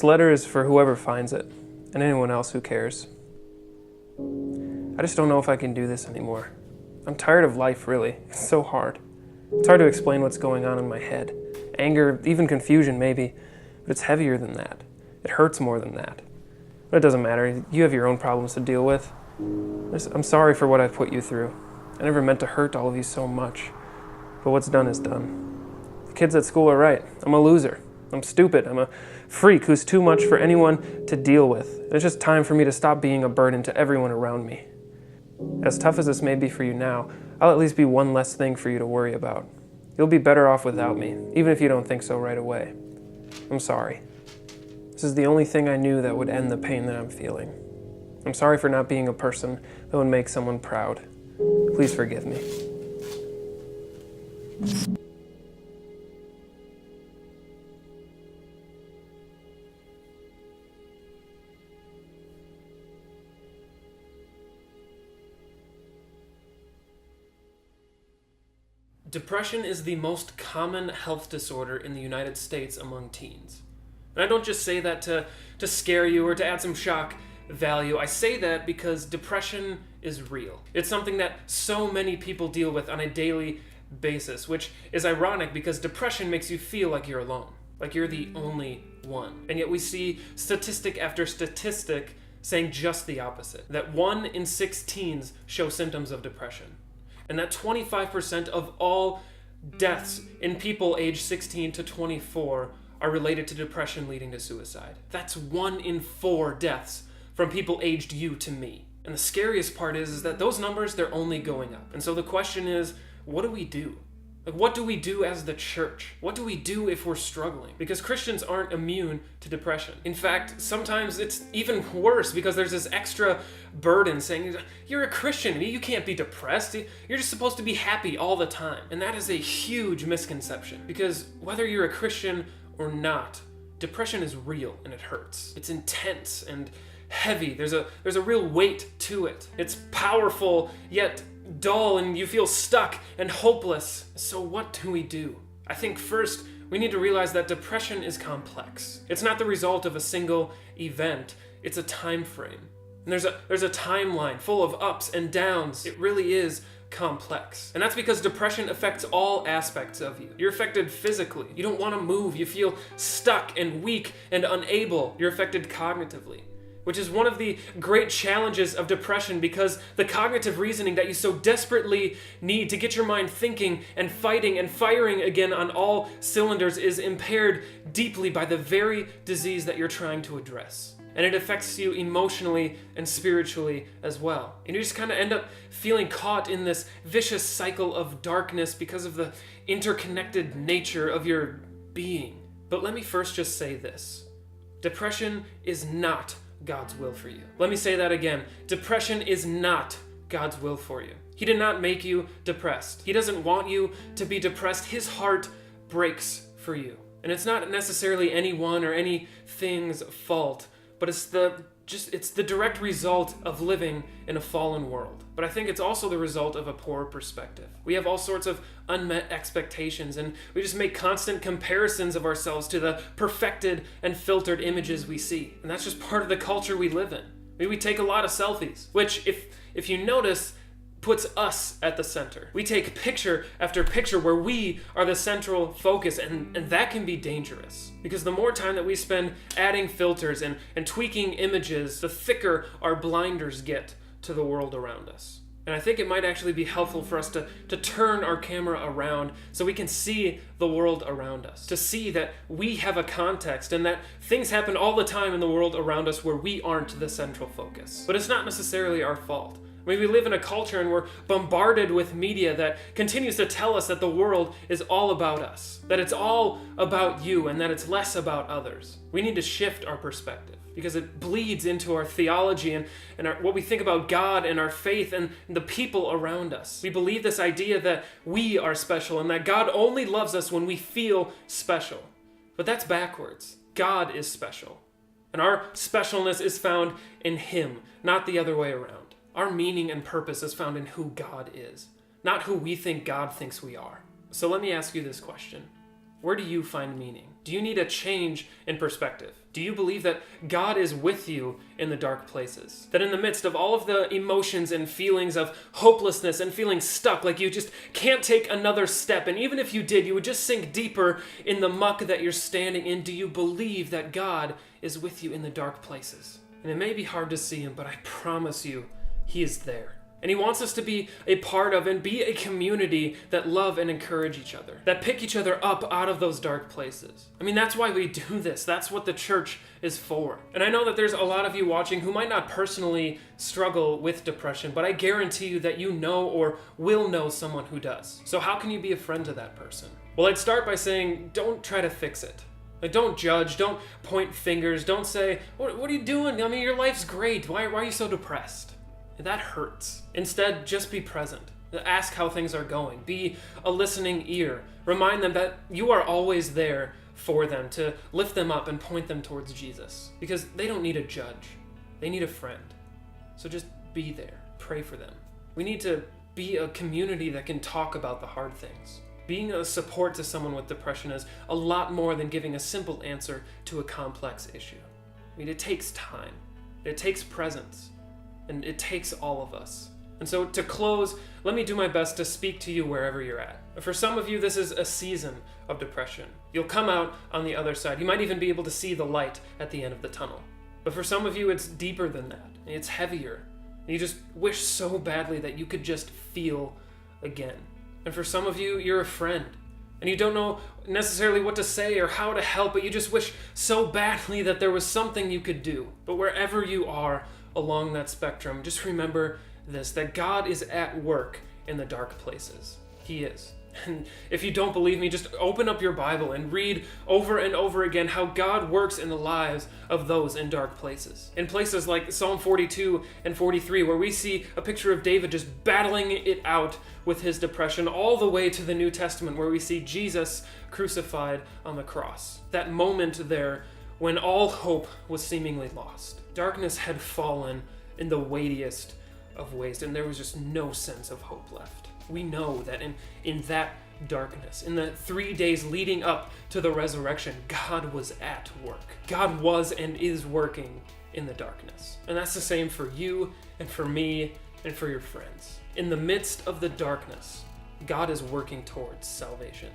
This letter is for whoever finds it, and anyone else who cares. I just don't know if I can do this anymore. I'm tired of life, really. It's so hard. It's hard to explain what's going on in my head. Anger, even confusion maybe, but it's heavier than that. It hurts more than that. But it doesn't matter. You have your own problems to deal with. I'm sorry for what I've put you through. I never meant to hurt all of you so much. But what's done is done. The kids at school are right. I'm a loser. I'm stupid. I'm a freak who's too much for anyone to deal with. It's just time for me to stop being a burden to everyone around me. As tough as this may be for you now, I'll at least be one less thing for you to worry about. You'll be better off without me, even if you don't think so right away. I'm sorry. This is the only thing I knew that would end the pain that I'm feeling. I'm sorry for not being a person that would make someone proud. Please forgive me. Depression is the most common health disorder in the United States among teens. And I don't just say that to scare you or to add some shock value. I say that because depression is real. It's something that so many people deal with on a daily basis, which is ironic because depression makes you feel like you're alone, like you're the only one. And yet we see statistic after statistic saying just the opposite, that 1 in 6 teens show symptoms of depression. And that 25% of all deaths in people aged 16 to 24 are related to depression leading to suicide. That's 1 in 4 deaths from people aged you to me. And the scariest part is that those numbers, they're only going up. And so the question is, what do we do? Like, what do we do as the church? What do we do if we're struggling? Because Christians aren't immune to depression. In fact, sometimes it's even worse because there's this extra burden saying, you're a Christian, you can't be depressed. You're just supposed to be happy all the time. And that is a huge misconception because whether you're a Christian or not, depression is real and it hurts. It's intense and heavy. There's a real weight to it. It's powerful, yet dull, and you feel stuck and hopeless. So what do we do? I think first we need to realize that depression is complex. It's not the result of a single event. It's a time frame. And there's a timeline full of ups and downs. It really is complex. And that's because depression affects all aspects of you. You're affected physically. You don't want to move. You feel stuck and weak and unable. You're affected cognitively, which is one of the great challenges of depression because the cognitive reasoning that you so desperately need to get your mind thinking and fighting and firing again on all cylinders is impaired deeply by the very disease that you're trying to address. And it affects you emotionally and spiritually as well. And you just kind of end up feeling caught in this vicious cycle of darkness because of the interconnected nature of your being. But let me first just say this. Depression is not God's will for you. Let me say that again. Depression is not God's will for you. He did not make you depressed. He doesn't want you to be depressed. His heart breaks for you. And it's not necessarily anyone or anything's fault, but it's the direct result of living in a fallen world. But I think it's also the result of a poor perspective. We have all sorts of unmet expectations, and we just make constant comparisons of ourselves to the perfected and filtered images we see. And that's just part of the culture we live in. Maybe we take a lot of selfies, which, if you notice, puts us at the center. We take picture after picture where we are the central focus, and that can be dangerous. Because the more time that we spend adding filters and tweaking images, the thicker our blinders get to the world around us. And I think it might actually be helpful for us to turn our camera around so we can see the world around us, to see that we have a context and that things happen all the time in the world around us where we aren't the central focus. But it's not necessarily our fault. I mean, we live in a culture and we're bombarded with media that continues to tell us that the world is all about us, that it's all about you, and that it's less about others. We need to shift our perspective because it bleeds into our theology and what we think about God and our faith and the people around us. We believe this idea that we are special and that God only loves us when we feel special. But that's backwards. God is special. And our specialness is found in Him, not the other way around. Our meaning and purpose is found in who God is, not who we think God thinks we are. So let me ask you this question. Where do you find meaning? Do you need a change in perspective? Do you believe that God is with you in the dark places? That in the midst of all of the emotions and feelings of hopelessness and feeling stuck, like you just can't take another step, and even if you did, you would just sink deeper in the muck that you're standing in. Do you believe that God is with you in the dark places? And it may be hard to see him, but I promise you, he is there. And he wants us to be a part of and be a community that love and encourage each other, that pick each other up out of those dark places. I mean, that's why we do this. That's what the church is for. And I know that there's a lot of you watching who might not personally struggle with depression, but I guarantee you that you know or will know someone who does. So how can you be a friend to that person? Well, I'd start by saying, don't try to fix it. Like, don't judge, don't point fingers, don't say, what are you doing? I mean, your life's great. Why are you so depressed? That hurts. Instead, just be present. Ask how things are going. Be a listening ear. Remind them that you are always there for them, to lift them up and point them towards Jesus. Because they don't need a judge. They need a friend. So just be there. Pray for them. We need to be a community that can talk about the hard things. Being a support to someone with depression is a lot more than giving a simple answer to a complex issue. I mean, it takes time. It takes presence. And it takes all of us. And so to close, let me do my best to speak to you wherever you're at. For some of you, this is a season of depression. You'll come out on the other side. You might even be able to see the light at the end of the tunnel. But for some of you, it's deeper than that. It's heavier. And you just wish so badly that you could just feel again. And for some of you, you're a friend. And you don't know necessarily what to say or how to help, but you just wish so badly that there was something you could do. But wherever you are, along that spectrum, just remember this, that God is at work in the dark places. He is. And if you don't believe me, just open up your Bible and read over and over again how God works in the lives of those in dark places. In places like Psalm 42 and 43, where we see a picture of David just battling it out with his depression, all the way to the New Testament, where we see Jesus crucified on the cross. That moment there when all hope was seemingly lost. Darkness had fallen in the weightiest of ways, and there was just no sense of hope left. We know that in that darkness, in the 3 days leading up to the resurrection, God was at work. God was and is working in the darkness. And that's the same for you and for me and for your friends. In the midst of the darkness, God is working towards salvation.